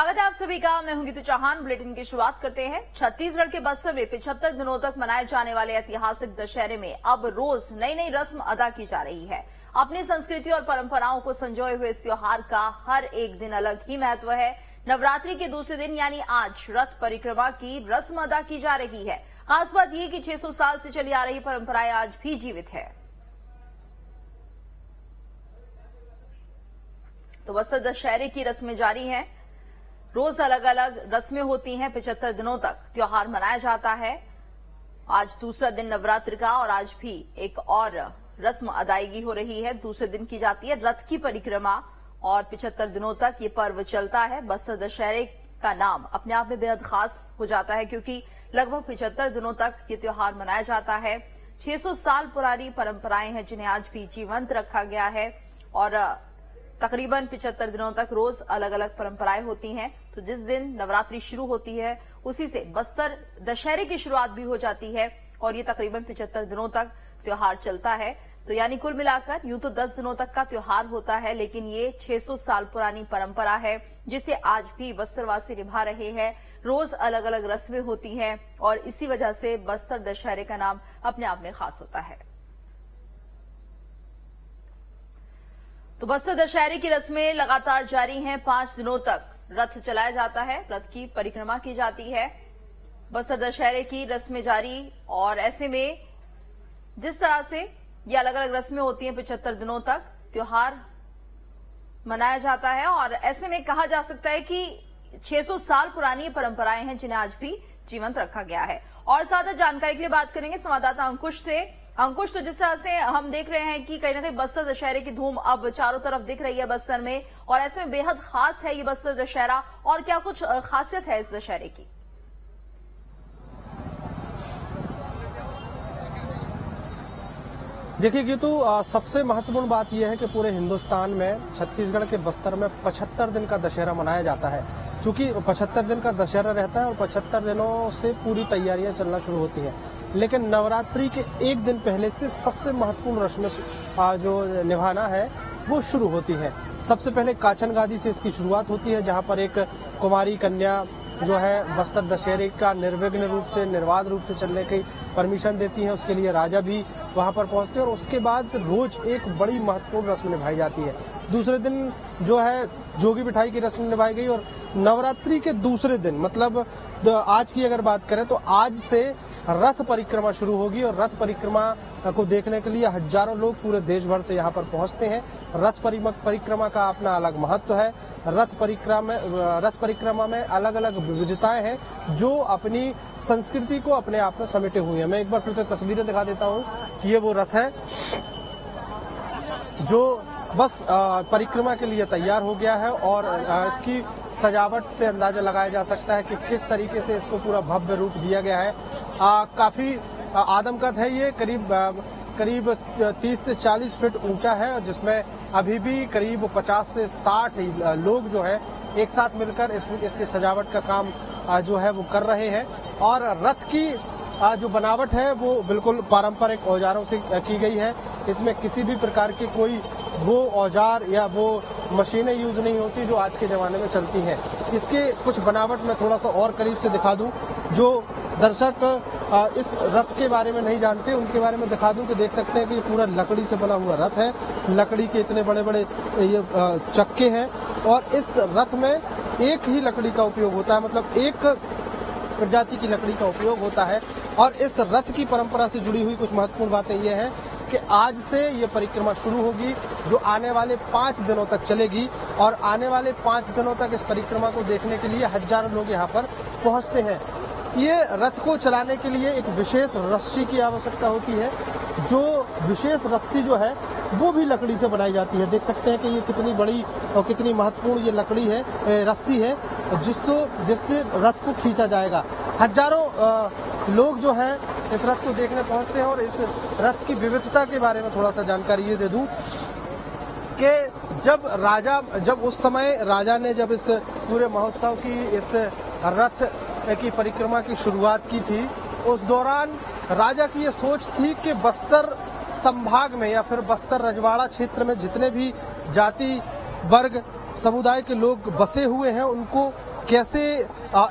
स्वागत है आप सभी का। मैं हूं गीतू चौहान। बुलेटिन की शुरुआत करते हैं। छत्तीसगढ़ के बस्तर में 75 दिनों तक मनाए जाने वाले ऐतिहासिक दशहरे में अब रोज नई नई रस्म अदा की जा रही है। अपनी संस्कृति और परंपराओं को संजोए हुए इस त्योहार का हर एक दिन अलग ही महत्व है। नवरात्रि के दूसरे दिन यानी आज रथ परिक्रमा की रस्म अदा की जा रही है। खास बात यह कि 600 साल से चली आ रही परंपराएं आज भी जीवित है। तो बस्तर दशहरे की रस्में जारी हैं। रोज अलग अलग रस्में होती हैं। 75 दिनों तक त्योहार मनाया जाता है। आज दूसरा दिन नवरात्र का और आज भी एक और रस्म अदायगी हो रही है। दूसरे दिन की जाती है रथ की परिक्रमा और 75 दिनों तक ये पर्व चलता है। बस्तर दशहरे का नाम अपने आप में बेहद खास हो जाता है क्योंकि लगभग 75 दिनों तक ये त्योहार मनाया जाता है। 600 साल पुरानी परंपराएं हैं जिन्हें आज भी जीवंत रखा गया है और तकरीबन 75 दिनों तक रोज अलग अलग परंपराएं होती हैं। तो जिस दिन नवरात्रि शुरू होती है उसी से बस्तर दशहरे की शुरुआत भी हो जाती है और ये तकरीबन 75 दिनों तक त्योहार चलता है। तो यानी कुल मिलाकर यूं तो 10 दिनों तक का त्योहार होता है, लेकिन ये 600 साल पुरानी परंपरा है जिसे आज भी बस्तरवासी निभा रहे हैं। रोज अलग अलग रस्में होती हैं और इसी वजह से बस्तर दशहरे का नाम अपने आप में खास होता है। तो बस्तर दशहरे की रस्में लगातार जारी हैं। 5 दिनों तक रथ चलाया जाता है, रथ की परिक्रमा की जाती है। बस्तर दशहरे की रस्में जारी और ऐसे में जिस तरह से ये अलग अलग रस्में होती हैं 75 दिनों तक त्योहार मनाया जाता है और ऐसे में कहा जा सकता है कि 600 साल पुरानी परंपराएं हैं जिन्हें आज भी जीवंत रखा गया है। और ज्यादा जानकारी के लिए बात करेंगे संवाददाता अंकुश से। अंकुश, तो जिस तरह से हम देख रहे हैं कि कहीं ना कहीं बस्तर दशहरे की धूम अब चारों तरफ दिख रही है बस्तर में, और ऐसे में बेहद खास है ये बस्तर दशहरा, और क्या कुछ खासियत है इस दशहरे की? देखिए गीतू, सबसे महत्वपूर्ण बात यह है कि पूरे हिंदुस्तान में छत्तीसगढ़ के बस्तर में 75 दिन का दशहरा मनाया जाता है। चूंकि 75 दिन का दशहरा रहता है और 75 दिनों से पूरी तैयारियां चलना शुरू होती हैं, लेकिन नवरात्रि के एक दिन पहले से सबसे महत्वपूर्ण रस्में जो निभाना है वो शुरू होती है। सबसे पहले काचन गादी से इसकी शुरुआत होती है, जहां पर एक कुमारी कन्या जो है बस्तर दशहरे का निर्विघ्न रूप से निर्बाध रूप से चलने की परमिशन देती है। उसके लिए राजा भी वहां पर पहुंचते हैं और उसके बाद रोज एक बड़ी महत्वपूर्ण रस्म निभाई जाती है। दूसरे दिन जो है जोगी बिठाई की रस्म निभाई गई और नवरात्रि के दूसरे दिन मतलब आज की अगर बात करें तो आज से रथ परिक्रमा शुरू होगी और रथ परिक्रमा को देखने के लिए हजारों लोग पूरे देश भर से यहाँ पर पहुंचते हैं। रथ परिक्रमा का अपना अलग महत्व है। रथ परिक्रमा में अलग अलग विविधताएं हैं जो अपनी संस्कृति को अपने आप में समेटे हुए हैं। मैं एक बार फिर से तस्वीरें दिखा देता हूँ कि ये वो रथ है जो बस परिक्रमा के लिए तैयार हो गया है और इसकी सजावट से अंदाजा लगाया जा सकता है कि किस तरीके से इसको पूरा भव्य रूप दिया गया है। काफी आदमकद है ये, करीब 30 से 40 फीट ऊंचा है और जिसमें अभी भी करीब 50 से 60 लोग जो है एक साथ मिलकर इसकी सजावट का काम जो है वो कर रहे हैं। और रथ की जो बनावट है वो बिल्कुल पारंपरिक औजारों से की गई है। इसमें किसी भी प्रकार की कोई वो औजार या वो मशीनें यूज नहीं होती जो आज के जमाने में चलती हैं। इसके कुछ बनावट में थोड़ा सा और करीब से दिखा दूं, जो दर्शक इस रथ के बारे में नहीं जानते उनके बारे में दिखा दूं कि देख सकते हैं कि ये पूरा लकड़ी से बना हुआ रथ है। लकड़ी के इतने बड़े बड़े ये चक्के हैं और इस रथ में एक ही लकड़ी का उपयोग होता है, मतलब एक प्रजाति की लकड़ी का उपयोग होता है। और इस रथ की परंपरा से जुड़ी हुई कुछ महत्वपूर्ण बातें ये हैं कि आज से ये परिक्रमा शुरू होगी जो आने वाले 5 दिनों तक चलेगी और आने वाले 5 दिनों तक इस परिक्रमा को देखने के लिए हजारों लोग यहाँ पर पहुँचते हैं। ये रथ को चलाने के लिए एक विशेष रस्सी की आवश्यकता होती है, जो विशेष रस्सी जो है वो भी लकड़ी से बनाई जाती है। देख सकते हैं कि ये कितनी बड़ी और कितनी महत्वपूर्ण ये लकड़ी है, रस्सी है जिससे रथ को खींचा जाएगा। हजारों लोग जो हैं इस रथ को देखने पहुंचते हैं और इस रथ की विविधता के बारे में थोड़ा सा जानकारी ये दे दूं कि जब उस समय राजा ने जब इस पूरे महोत्सव की इस रथ की परिक्रमा की शुरुआत की थी, उस दौरान राजा की ये सोच थी कि बस्तर संभाग में या फिर बस्तर रजवाड़ा क्षेत्र में जितने भी जाति वर्ग समुदाय के लोग बसे हुए हैं उनको कैसे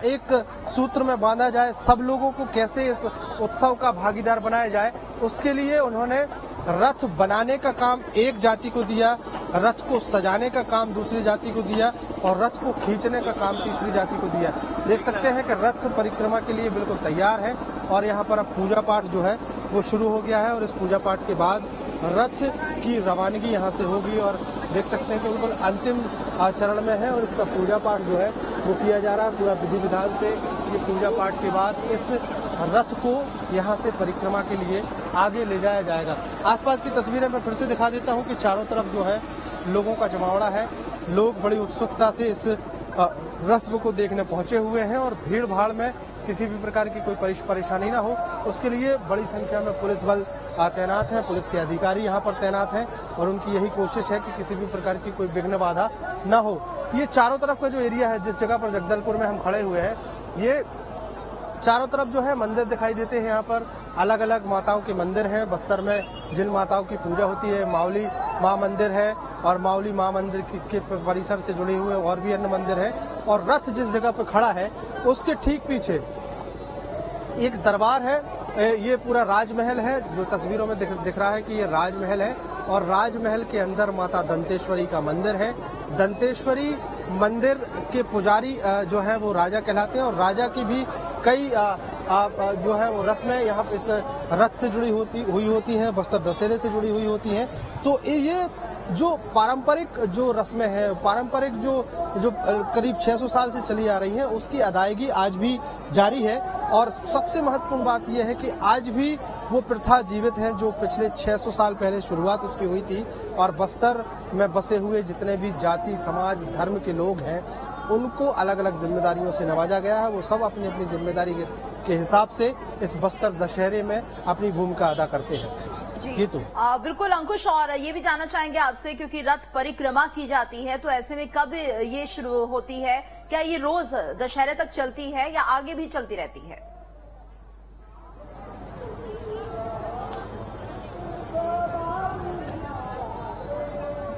एक सूत्र में बांधा जाए, सब लोगों को कैसे इस उत्सव का भागीदार बनाया जाए, उसके लिए उन्होंने रथ बनाने का काम एक जाति को दिया, रथ को सजाने का काम दूसरी जाति को दिया और रथ को खींचने का काम तीसरी जाति को दिया। देख सकते हैं कि रथ परिक्रमा के लिए बिल्कुल तैयार है और यहाँ पर अब पूजा पाठ जो है वो शुरू हो गया है और इस पूजा पाठ के बाद रथ की रवानगी यहाँ से होगी और देख सकते हैं कि बिल्कुल अंतिम चरण में है और इसका पूजा पाठ जो है वो किया जा रहा है। पूरा विधि विधान से ये पूजा पाठ के बाद इस रथ को यहाँ से परिक्रमा के लिए आगे ले जाया जाएगा। आसपास की तस्वीरें मैं फिर से दिखा देता हूँ कि चारों तरफ जो है लोगों का जमावड़ा है। लोग बड़ी उत्सुकता से इस रस्म को देखने पहुंचे हुए हैं और भीड़ भाड़ में किसी भी प्रकार की कोई परेशानी ना हो, उसके लिए बड़ी संख्या में पुलिस बल तैनात हैं, पुलिस के अधिकारी यहाँ पर तैनात हैं और उनकी यही कोशिश है कि किसी भी प्रकार की कोई विघ्न बाधा ना हो। ये चारों तरफ का जो एरिया है, जिस जगह पर जगदलपुर में हम खड़े हुए हैं, ये चारों तरफ जो है मंदिर दिखाई देते हैं। यहाँ पर अलग अलग माताओं के मंदिर हैं। बस्तर में जिन माताओं की पूजा होती है, मावली माँ मंदिर है और मावली माँ मंदिर के परिसर से जुड़े हुए और भी अन्य मंदिर हैं। और रथ जिस जगह पर खड़ा है उसके ठीक पीछे एक दरबार है। ये पूरा राजमहल है, जो तस्वीरों में दिख रहा है कि ये राजमहल है और राजमहल के अंदर माता दंतेश्वरी का मंदिर है। दंतेश्वरी मंदिर के पुजारी जो है वो राजा कहलाते हैं और राजा की भी कई जो है वो रस्में यहाँ इस रथ से जुड़ी हुई होती हैं, बस्तर दशहरे से जुड़ी हुई होती हैं। तो ये जो पारंपरिक जो रस्में हैं, पारंपरिक जो करीब 600 साल से चली आ रही हैं, उसकी अदायगी आज भी जारी है। और सबसे महत्वपूर्ण बात यह है कि आज भी वो प्रथा जीवित है जो पिछले 600 साल पहले शुरुआत उसकी हुई थी। और बस्तर में बसे हुए जितने भी जाति, समाज, धर्म के लोग हैं, उनको अलग अलग जिम्मेदारियों से नवाजा गया है। वो सब अपनी अपनी जिम्मेदारी के हिसाब से इस बस्तर दशहरे में अपनी भूमिका अदा करते हैं। जी ये तो बिल्कुल अंकुश, और ये भी जानना चाहेंगे आपसे, क्योंकि रथ परिक्रमा की जाती है तो ऐसे में कब ये शुरू होती है? क्या ये रोज दशहरे तक चलती है या आगे भी चलती रहती है?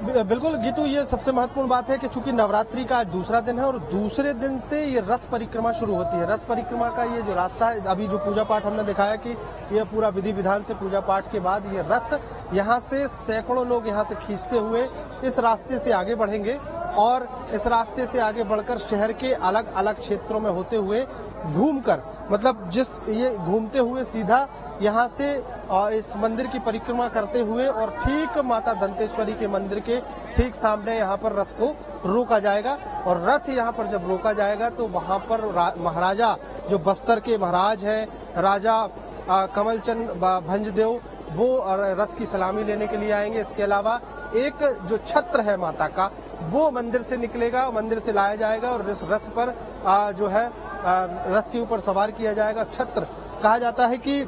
बिल्कुल गीतू, ये सबसे महत्वपूर्ण बात है कि चूंकि नवरात्रि का आज दूसरा दिन है और दूसरे दिन से ये रथ परिक्रमा शुरू होती है। रथ परिक्रमा का ये जो रास्ता है, अभी जो पूजा पाठ हमने दिखाया कि ये पूरा विधि विधान से पूजा पाठ के बाद ये रथ यहाँ से सैकड़ों लोग यहाँ से खींचते हुए इस रास्ते से आगे बढ़ेंगे और इस रास्ते से आगे बढ़कर शहर के अलग अलग क्षेत्रों में होते हुए घूमकर, मतलब ये घूमते हुए सीधा यहाँ से इस मंदिर की परिक्रमा करते हुए और ठीक माता दंतेश्वरी के मंदिर के ठीक सामने यहाँ पर रथ को रोका जाएगा। और रथ यहाँ पर जब रोका जाएगा तो वहाँ पर महाराजा जो बस्तर के महाराज हैं, राजा कमलचंद भंजदेव, वो रथ की सलामी लेने के लिए आएंगे। इसके अलावा एक जो छत्र है माता का, वो मंदिर से निकलेगा, मंदिर से लाया जाएगा और इस रथ पर जो है रथ के ऊपर सवार किया जाएगा। छत्र कहा जाता है कि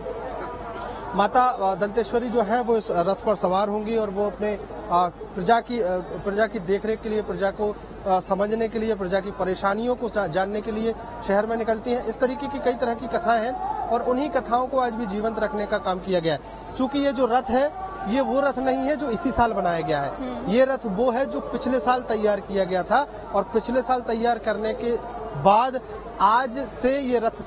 माता दंतेश्वरी जो है वो इस रथ पर सवार होंगी और वो अपने प्रजा की देखरेख के लिए, प्रजा को समझने के लिए, प्रजा की परेशानियों को जानने के लिए शहर में निकलती हैं। इस तरीके की कई तरह की कथाएं हैं और उन्हीं कथाओं को आज भी जीवंत रखने का काम किया गया है। चूंकि ये जो रथ है, ये वो रथ नहीं है जो इसी साल बनाया गया है। ये रथ वो है जो पिछले साल तैयार किया गया था और पिछले साल तैयार करने के बाद आज से ये रथ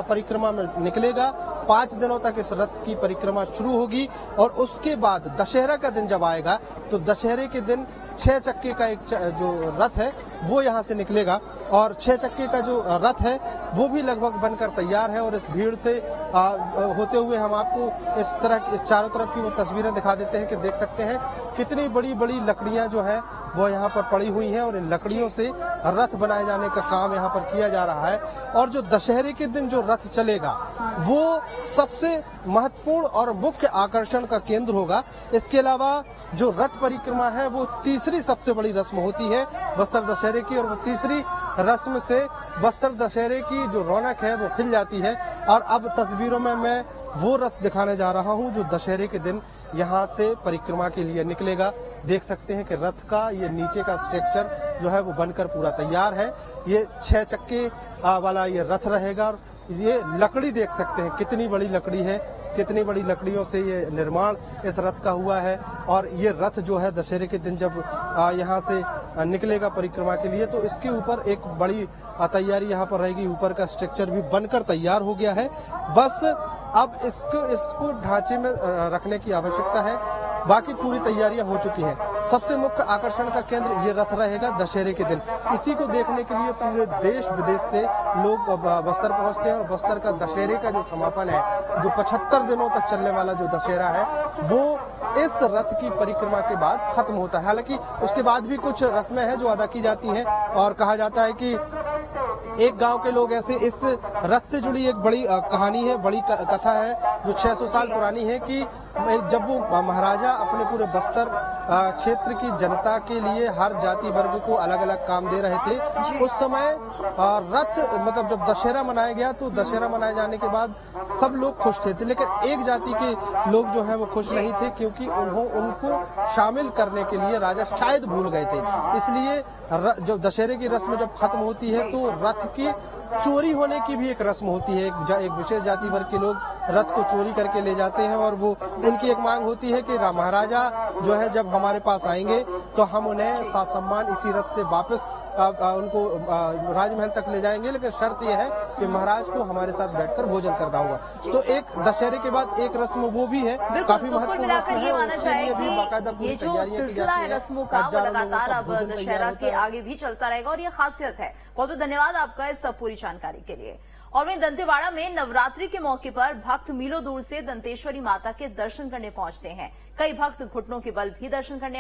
परिक्रमा में निकलेगा। 5 दिनों तक इस रथ की परिक्रमा शुरू होगी और उसके बाद दशहरा का दिन जब आएगा तो दशहरे के दिन 6 चक्के का एक जो रथ है वो यहाँ से निकलेगा और 6 चक्के का जो रथ है वो भी लगभग बनकर तैयार है। और इस भीड़ से होते हुए हम आपको इस चारों तरफ की वो तस्वीरें दिखा देते हैं कि देख सकते हैं कितनी बड़ी बड़ी लकड़ियां जो है वो यहाँ पर पड़ी हुई हैं और इन लकड़ियों से रथ बनाए जाने का काम यहाँ पर किया जा रहा है। और जो दशहरे के दिन जो रथ चलेगा वो सबसे महत्वपूर्ण और मुख्य आकर्षण का केंद्र होगा। इसके अलावा जो रथ परिक्रमा है वो तीसरी सबसे बड़ी रस्म होती है बस्तर दशहरे की और वो तीसरी रस्म से बस्तर दशहरे की जो रौनक है वो खिल जाती है। और अब तस्वीरों में मैं वो रथ दिखाने जा रहा हूं जो दशहरे के दिन यहाँ से परिक्रमा के लिए निकलेगा। देख सकते हैं कि रथ का ये नीचे का स्ट्रक्चर जो है वो बनकर पूरा तैयार है। ये 6 चक्के वाला ये रथ रहेगा और ये लकड़ी देख सकते हैं कितनी बड़ी लकड़ी है, कितनी बड़ी लकड़ियों से ये निर्माण इस रथ का हुआ है। और ये रथ जो है दशहरे के दिन जब यहाँ से निकलेगा परिक्रमा के लिए, तो इसके ऊपर एक बड़ी तैयारी यहाँ पर रहेगी। ऊपर का स्ट्रक्चर भी बनकर तैयार हो गया है, बस अब इसको ढांचे में रखने की आवश्यकता है। बाकी पूरी तैयारियां हो चुकी हैं। सबसे मुख्य आकर्षण का केंद्र ये रथ रहेगा दशहरे के दिन। इसी को देखने के लिए पूरे देश विदेश से लोग बस्तर पहुंचते हैं और बस्तर का दशहरे का जो समापन है, जो 75 दिनों तक चलने वाला जो दशहरा है, वो इस रथ की परिक्रमा के बाद खत्म होता है। हालांकि उसके बाद भी कुछ रस्में हैं जो अदा की जाती हैं और कहा जाता है कि एक गांव के लोग ऐसे इस रथ से जुड़ी एक बड़ी कहानी है, बड़ी कथा है जो 600 साल पुरानी है कि जब वो महाराजा अपने पूरे बस्तर क्षेत्र की जनता के लिए हर जाति वर्ग को अलग अलग काम दे रहे थे, उस समय रथ मतलब जब दशहरा मनाया गया तो दशहरा मनाए जाने के बाद सब लोग खुश थे, लेकिन एक जाति के लोग जो है वो खुश नहीं थे क्योंकि उनको शामिल करने के लिए राजा शायद भूल गए थे। इसलिए जब दशहरे की रस्म जब खत्म होती है तो रथ की चोरी होने की भी एक रस्म होती है। एक विशेष जाति वर्ग के लोग रथ को चोरी करके ले जाते हैं और वो उनकी एक मांग होती है कि महाराजा जो है जब हमारे पास आएंगे तो हम उन्हें सासम्मान इसी रथ से वापस उनको राजमहल तक ले जाएंगे, लेकिन शर्त यह है कि महाराज को हमारे साथ बैठकर भोजन करना होगा। तो एक दशहरे के बाद एक रस्म वो भी है, काफी महत्वपूर्ण रस्म है। ये माना जाए कि ये जो सिलसिला है रस्मों का वो लगातार अब दशहरा के आगे भी चलता रहेगा और ये खासियत है। बहुत बहुत धन्यवाद आपका इस पूरी जानकारी के लिए। और वहीं दंतेवाड़ा में नवरात्रि के मौके पर भक्त मीलों दूर से दंतेश्वरी माता के दर्शन करने पहुंचते हैं। कई भक्त घुटनों के बल भी दर्शन करने